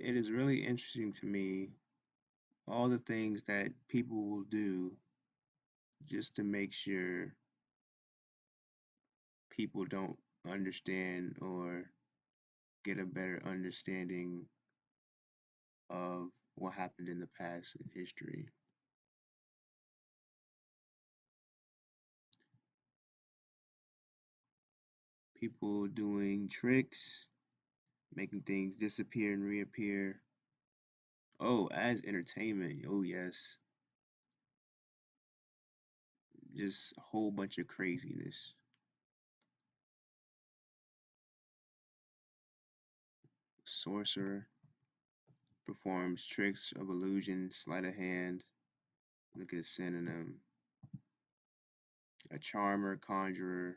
it is really interesting to me all the things that people will do just to make sure people don't understand or get a better understanding of what happened in the past in history. People doing tricks, making things disappear and reappear. Oh, as entertainment. Oh, yes. Just a whole bunch of craziness. Sorcerer performs tricks of illusion, sleight of hand. Look at a synonym. A charmer, conjurer,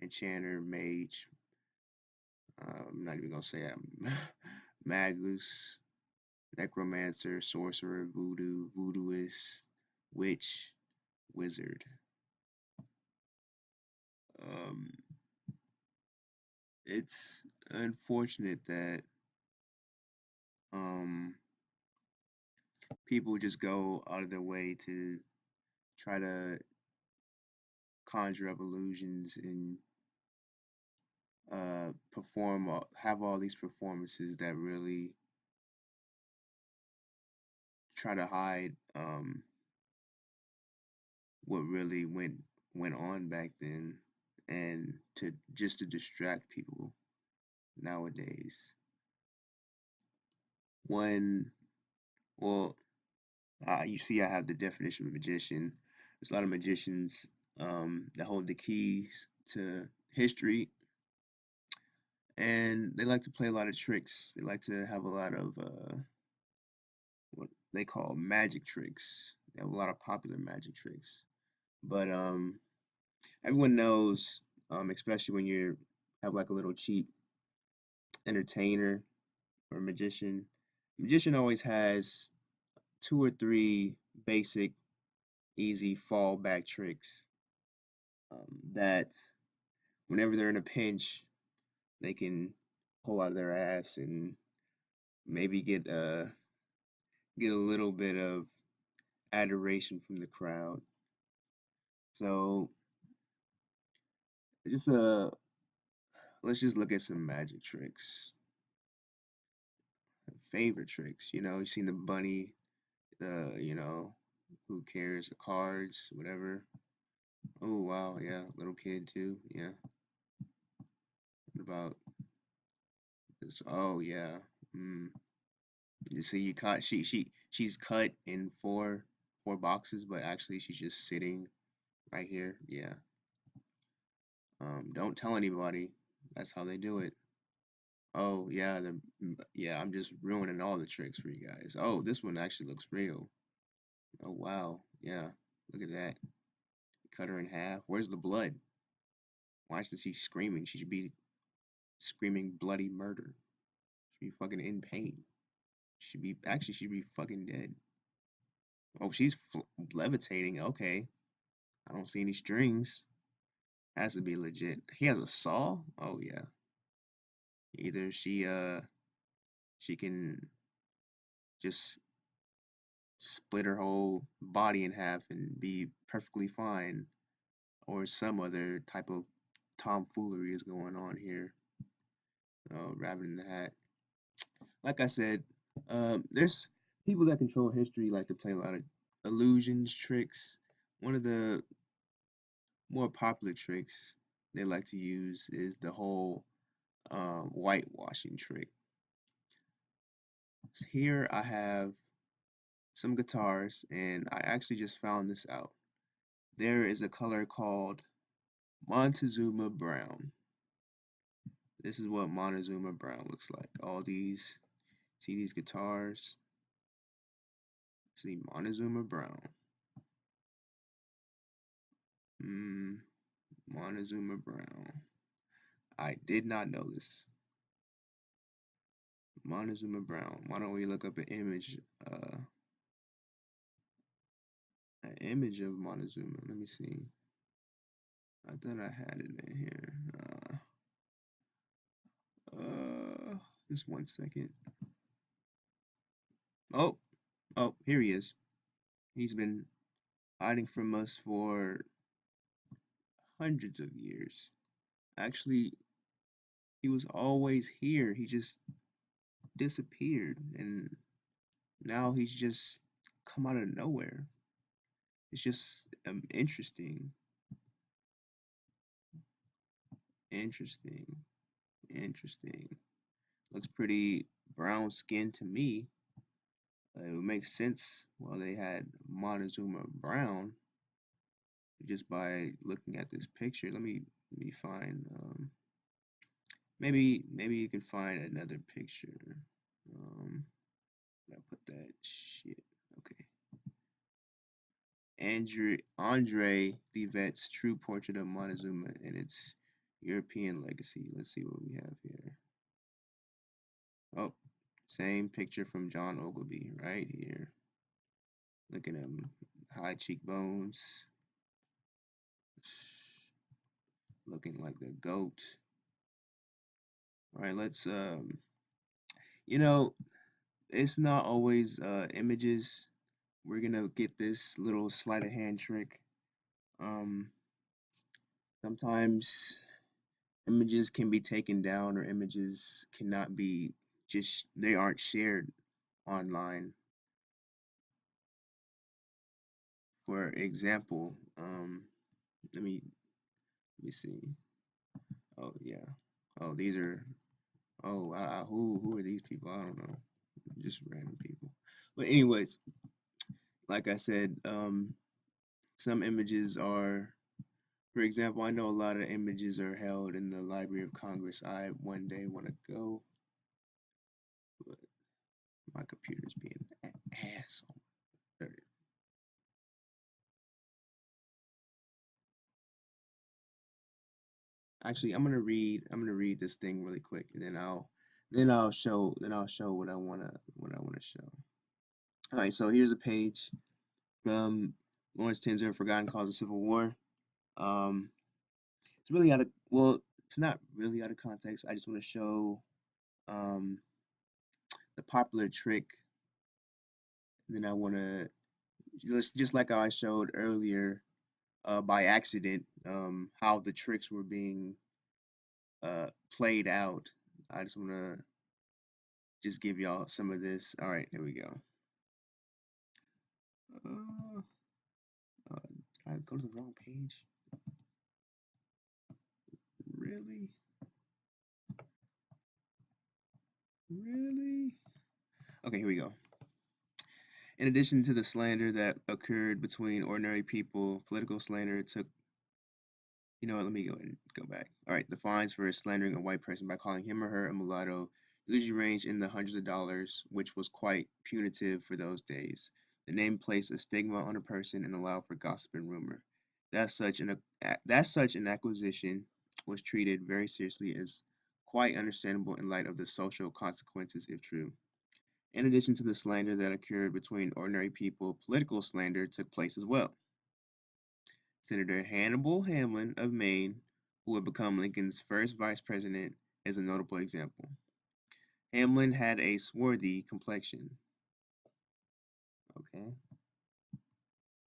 enchanter, mage. I'm not even gonna say that. Magus, necromancer, sorcerer, voodoo, voodooist, witch, wizard. Um, it's unfortunate that um, people just go out of their way to try to conjure up illusions and have all these performances that really try to hide what really went on back then, and to distract people nowadays. When well, you see, I have the definition of magician. There's a lot of magicians that hold the keys to history, and they like to play a lot of tricks. They like to have a lot of what they call magic tricks. They have a lot of popular magic tricks, but everyone knows, especially when you have like a little cheap entertainer or magician. Magician always has two or three basic, easy fallback tricks that whenever they're in a pinch, they can pull out of their ass and maybe get a little bit of adoration from the crowd. So just let's just look at some magic tricks. Favorite tricks, you've seen the bunny, who cares, the cards, whatever. Oh wow, yeah, little kid too, yeah. What about this? Oh yeah. Mm. You see, you cut. She's cut in four boxes, but actually she's just sitting right here. Yeah. Don't tell anybody. That's how they do it. Oh yeah, yeah. I'm just ruining all the tricks for you guys. Oh, this one actually looks real. Oh wow, yeah. Look at that. Cut her in half. Where's the blood? Why isn't she screaming? She should be screaming bloody murder. She'd be fucking in pain. She'd be fucking dead. Oh, she's levitating. Okay. I don't see any strings. Has to be legit. He has a saw? Oh yeah. Either she can just split her whole body in half and be perfectly fine, or some other type of tomfoolery is going on here. Rabbit in the hat. Like I said, there's people that control history like to play a lot of illusions, tricks. One of the more popular tricks they like to use is the whole whitewashing trick. Here I have some guitars, and I actually just found this out. There is a color called Montezuma Brown. This is what Montezuma Brown looks like. All these, see these guitars? See Montezuma Brown. Mm, Montezuma Brown. I did not know this. Montezuma Brown. Why don't we look up an image of Montezuma? Let me see. I thought I had it in here. Uh, just 1 second. Oh, oh, here he is. He's been hiding from us for hundreds of years. Actually, he was always here. He just disappeared, and now he's just come out of nowhere. It's just interesting, interesting, interesting. Looks pretty brown skin to me. It would make sense why they had Montezuma brown just by looking at this picture. Let me find maybe you can find another picture. I put that shit. Okay. Andre Levet's true portrait of Montezuma and its European legacy. Let's see what we have here. Oh, same picture from John Ogilvy right here. Look at him, high cheekbones, looking like the goat. All right, let's you know, it's not always images. We're gonna get this little sleight of hand trick. Um, Sometimes images can be taken down or images cannot be just they aren't shared online. For example, let me see. Oh yeah. Oh, these are. Oh, who are these people? I don't know. Just random people. But anyways, like I said, some images are. For example, I know a lot of images are held in the Library of Congress. I one day want to go, but my computer's being an asshole. There it is. Actually, I'm gonna read this thing really quick, and then I'll show what I wanna show. All right, so here's a page from Lawrence Tinsor, Forgotten Cause of Civil War. Um, it's really out of well, it's not really out of context. I just want to show um the popular trick. And then I want to just like how I showed earlier by accident how the tricks were being played out. I just want to just give y'all some of this. All right, here we go. Uh, I go to the wrong page. Really? Really? Okay, here we go. In addition to the slander that occurred between ordinary people, political slander took. You know what? Let me go ahead and go back. All right, the fines for slandering a white person by calling him or her a mulatto usually ranged in the hundreds of dollars, which was quite punitive for those days. The name placed a stigma on a person and allowed for gossip and rumor. That such an acquisition was treated very seriously as quite understandable in light of the social consequences if true. In addition to the slander that occurred between ordinary people, political slander took place as well. Senator Hannibal Hamlin of Maine, who would become Lincoln's first vice president, is a notable example. Hamlin had a swarthy complexion. Okay,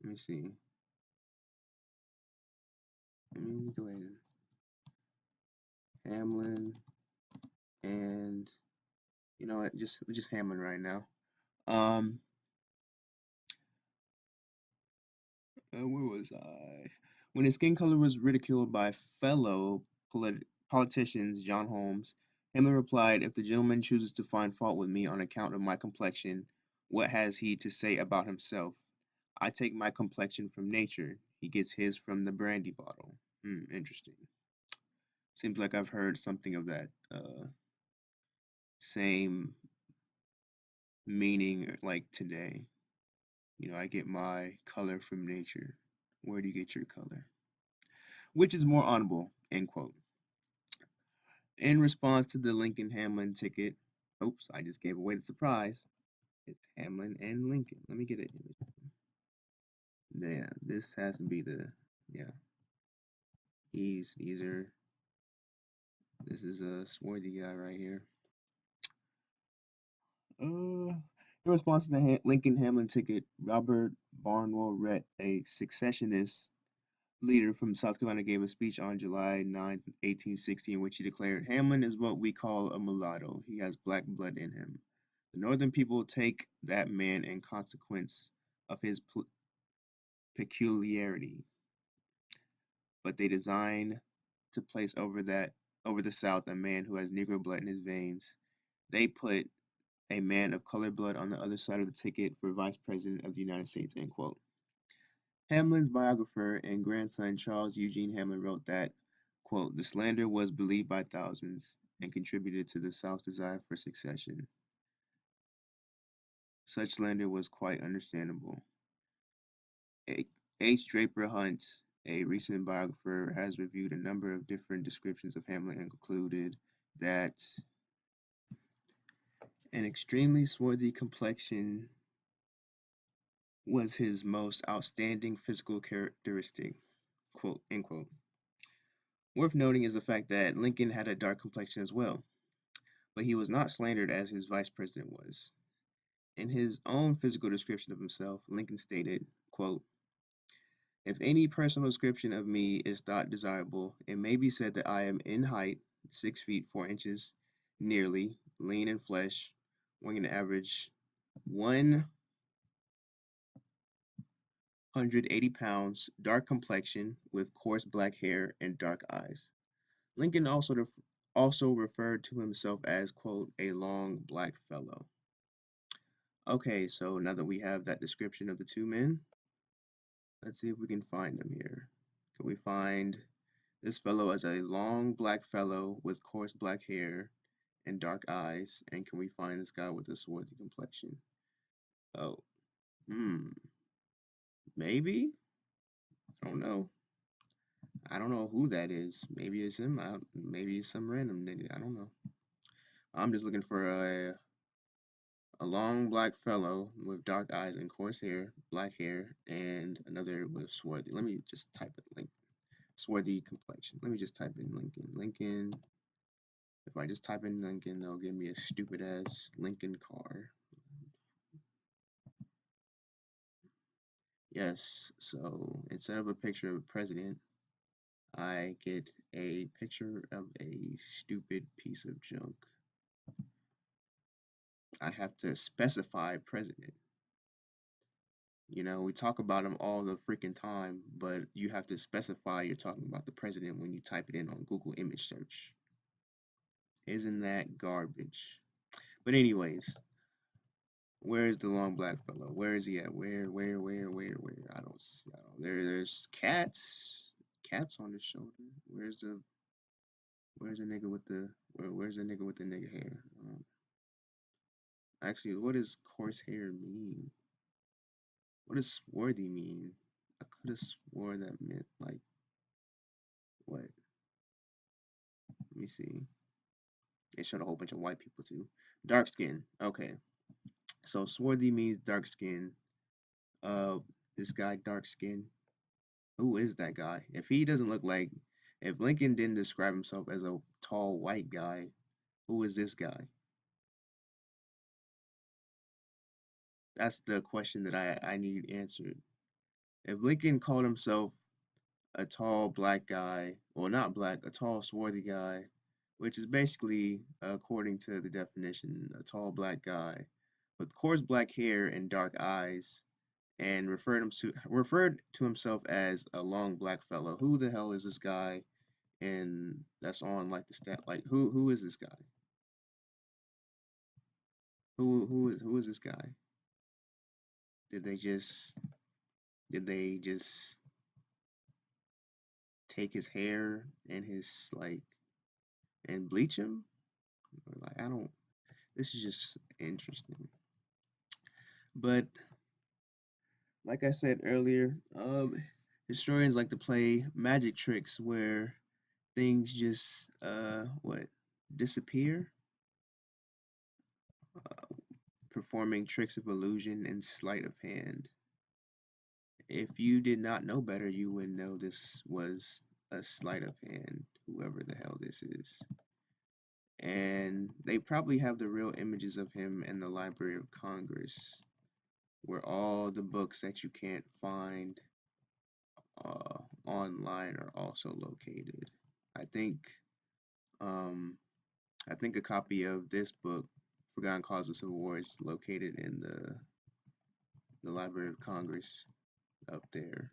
let me see. Let me go ahead. Hamlin and you know what? Just Hamlin right now. Um, where was I? When his skin color was ridiculed by fellow politicians, John Holmes, Hamlin replied, "If the gentleman chooses to find fault with me on account of my complexion, what has he to say about himself? I take my complexion from nature. He gets his from the brandy bottle." Interesting. Seems like I've heard something of that same meaning like today. You know, I get my color from nature. Where do you get your color? Which is more honorable? End quote. In response to the Lincoln Hamlin ticket, oops, I just gave away the surprise. It's Hamlin and Lincoln. Let me get an image. Yeah, this has to be the yeah. These are this is a swarthy guy right here. Uh, In response to the Lincoln Hamlin ticket, Robert Barnwell Rhett, a secessionist leader from South Carolina, gave a speech on July 9, 1860, in which he declared, "Hamlin is what we call a mulatto. He has black blood in him. The Northern people take that man in consequence of his peculiarity, but they design to place over the South a man who has Negro blood in his veins. They put a man of colored blood on the other side of the ticket for Vice President of the United States." End quote. Hamlin's biographer and grandson Charles Eugene Hamlin wrote that, quote, "The slander was believed by thousands and contributed to the South's desire for secession. Such slander was quite understandable." H. Draper Hunt, a recent biographer, has reviewed a number of different descriptions of Hamlin and concluded that an extremely swarthy complexion was his most outstanding physical characteristic. Quote, end quote. Worth noting is the fact that Lincoln had a dark complexion as well, but he was not slandered as his vice president was. In his own physical description of himself, Lincoln stated, quote, "If any personal description of me is thought desirable, it may be said that I am in height 6 feet 4 inches, nearly, lean in flesh, weighing an average 180 pounds, dark complexion, with coarse black hair and dark eyes." Lincoln also referred to himself as, quote, "a long black fellow." Okay, so now that we have that description of the two men, let's see if we can find them here. Can we find this fellow as a long black fellow with coarse black hair and dark eyes? And can we find this guy with a swarthy complexion? Oh, maybe? I don't know. I don't know who that is. Maybe it's him. Maybe it's some random nigga. I don't know. I'm just looking for a long black fellow with dark eyes and coarse hair, black hair, and another with swarthy. Let me just type it, Lincoln. Swarthy complexion. Let me just type in Lincoln. Lincoln. If I just type in Lincoln, they'll give me a stupid ass Lincoln car. Yes, so instead of a picture of a president, I get a picture of a stupid piece of junk. I have to specify president. You know, we talk about him all the freaking time, but you have to specify you're talking about the president when you type it in on Google image search. Isn't that garbage? But anyways, where's the long black fellow? Where is he at? Where? I don't see. There's cats. Cats on his shoulder. Where's the nigga with the where's the nigga with the nigga hair? Actually, what does coarse hair mean? What does swarthy mean? I could have swore that meant like what? Let me see. It showed a whole bunch of white people too. Dark skin. Okay. So swarthy means dark skin. Uh, this guy dark skin. Who is that guy? If he doesn't look like, if Lincoln didn't describe himself as a tall white guy, who is this guy? That's the question that I need answered. If Lincoln called himself a tall black guy, or not black, a tall swarthy guy, which is basically, according to the definition, a tall black guy with coarse black hair and dark eyes, and referred to himself as a long black fellow. Who the hell is this guy? And that's on like the stat. Like who is this guy? Who is this guy? Did they just did they just take his hair and his like and bleach him? Or like I don't. This is just interesting. But like I said earlier, historians like to play magic tricks where things just what disappear, performing tricks of illusion and sleight of hand. If you did not know better, you would know this was a sleight of hand, whoever the hell this is. And they probably have the real images of him in the Library of Congress, where all the books that you can't find online are also located. I think um, I think a copy of this book, Forgotten Causes of War, is located in the Library of Congress up there.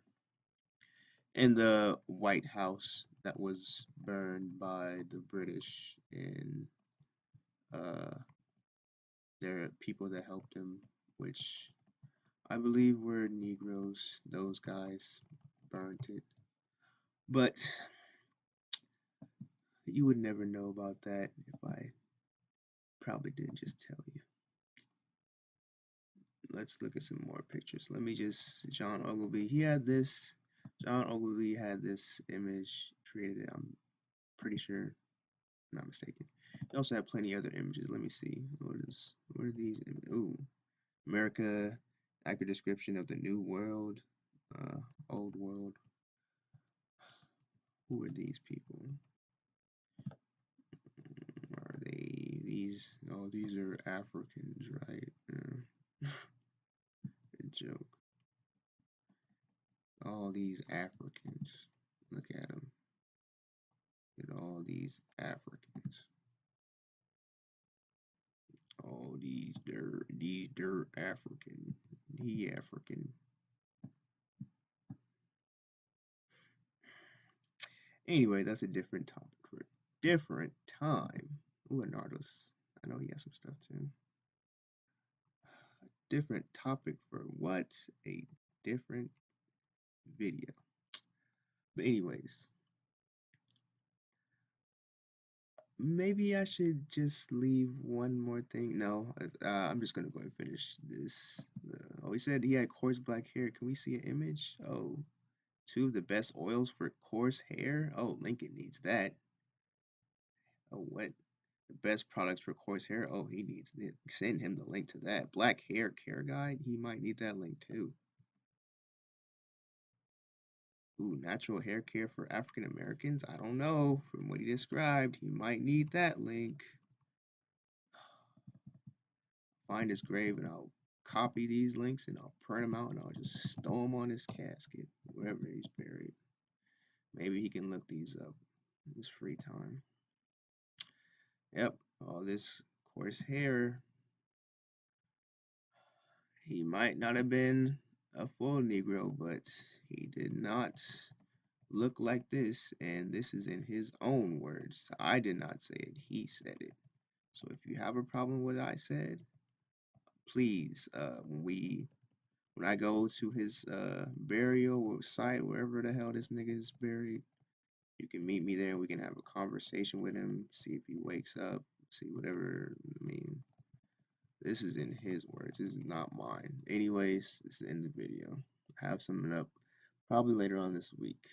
In the White House that was burned by the British and their people that helped him, which I believe were Negroes. Those guys burnt it. But you would never know about that if I probably didn't just tell you. Let's look at some more pictures. Let me just, John Ogilvy, John Ogilvy had this image created, I'm pretty sure, not mistaken. He also had plenty of other images. Let me see. What are these? Ooh, America, accurate description of the New World, Old World. Who are these people? Are they these? Oh, these are Africans, right? A joke. All these Africans. Look at them. Look at all these Africans. All these dirt African. He African. Anyway, that's a different topic for a different time. Ooh, Nardos. I know he has some stuff too. Different topic for what? A different video. But anyways, maybe I should just leave one more thing. No, I'm just gonna go ahead and finish this. Oh, he said he had coarse black hair. Can we see an image? Oh, two of the best oils for coarse hair. Oh, Lincoln needs that. Oh, what? The best products for coarse hair. Oh, he needs it. Send him the link to that. Black hair care guide. He might need that link too. Ooh, natural hair care for African Americans. I don't know. From what he described, he might need that link. Find his grave and I'll copy these links and I'll print them out and I'll just stow them on his casket, wherever he's buried. Maybe he can look these up in his free time. Yep, all this coarse hair. He might not have been a full Negro, but he did not look like this, and this is in his own words. I did not say it, he said it. So if you have a problem with what I said, please, when I go to his burial site, wherever the hell this nigga is buried, you can meet me there and we can have a conversation with him, see if he wakes up, see whatever. I mean, this is in his words, this is not mine. Anyways, this is the end of the video. I have something up probably later on this week.